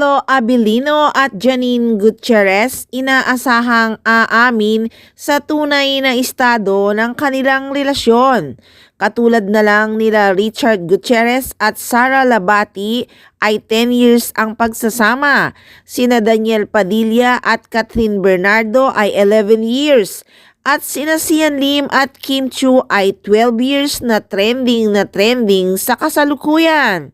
Paolo Abilino at Janine Gutierrez inaasahang aamin sa tunay na estado ng kanilang relasyon. Katulad na lang nila Richard Gutierrez at Sara Labati ay 10 years ang pagsasama. Sina Daniel Padilla at Catherine Bernardo ay 11 years. At sina Sian Lim at Kim Chiu ay 12 years na trending sa kasalukuyan.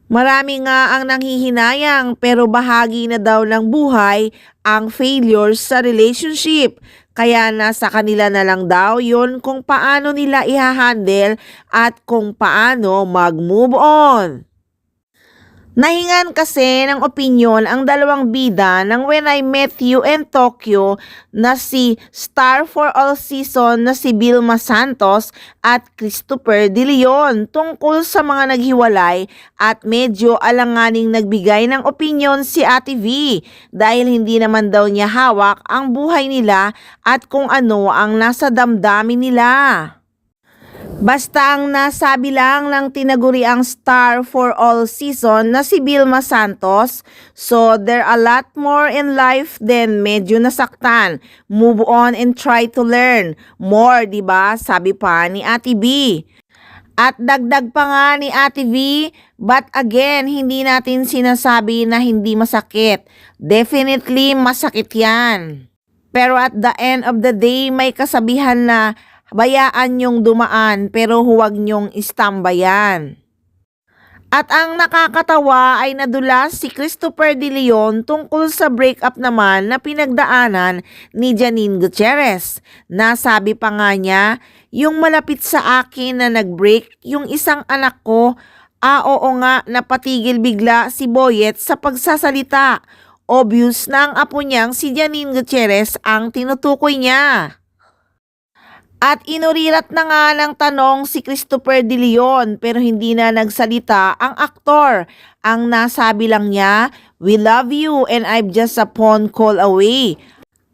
Marami nga ang nanghihinayang pero bahagi na daw ng buhay ang failures sa relationship. Kaya nasa kanila na lang daw yon kung paano nila ihahandle at kung paano mag-move on. Nahingan kasi ng opinyon ang dalawang bida ng When I Met You in Tokyo na si Star for All Season na si Vilma Santos at Christopher De Leon tungkol sa mga naghiwalay at medyo alanganing nagbigay ng opinyon si Ate V dahil hindi naman daw niya hawak ang buhay nila at kung ano ang nasa damdamin nila. Basta ang nasabi lang ng tinaguriang Star for All Season na si Vilma Santos, so there a lot more in life than medyo nasaktan. Move on and try to learn more, diba? Sabi pa ni Ate B. At dagdag pa nga ni Ate V, but again, hindi natin sinasabi na hindi masakit. Definitely masakit yan. Pero at the end of the day, may kasabihan na bayaan niyong dumaan pero huwag niyong istambayan. At ang nakakatawa ay nadulas si Christopher De Leon tungkol sa breakup naman na pinagdaanan ni Janine Gutierrez. Nasabi pa nga niya, yung malapit sa akin na nag-break yung isang anak ko, oo nga napatigil bigla si Boyet sa pagsasalita. Obvious na ang apo niyang si Janine Gutierrez ang tinutukoy niya. At inurirat na nga ng tanong si Christopher De Leon pero hindi na nagsalita ang aktor. Ang nasabi lang niya, "We love you and I'm just a phone call away."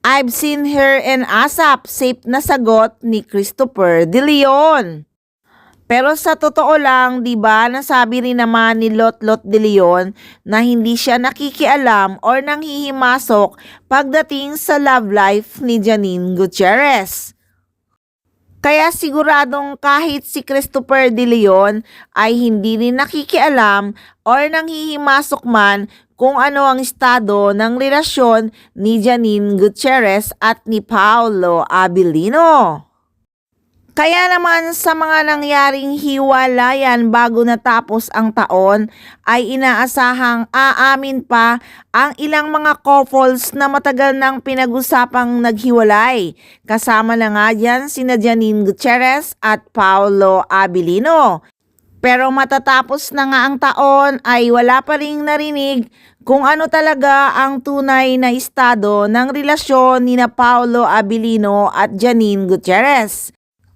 I've seen her and ASAP, safe na sagot ni Christopher De Leon. Pero sa totoo lang, di ba, nasabi rin naman ni Lotlot De Leon na hindi siya nakikialam or nanghihimasok pagdating sa love life ni Janine Gutierrez. Kaya siguradong kahit si Christopher De Leon ay hindi rin nakikialam or nanghihimasok man kung ano ang estado ng relasyon ni Janine Gutierrez at ni Paolo Abilino. Kaya naman sa mga nangyaring hiwalayan bago natapos ang taon ay inaasahang aamin pa ang ilang mga couples na matagal nang pinag-usapang naghiwalay. Kasama na nga dyan sina Janine Gutierrez at Paolo Abilino. Pero matatapos na nga ang taon ay wala pa ring narinig kung ano talaga ang tunay na estado ng relasyon ni na Paolo Abilino at Janine Gutierrez.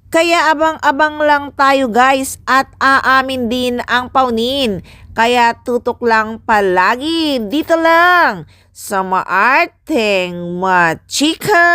Kaya abang-abang lang tayo guys at aamin din ang paunin. Kaya tutok lang palagi dito lang sa Maarteng Machika.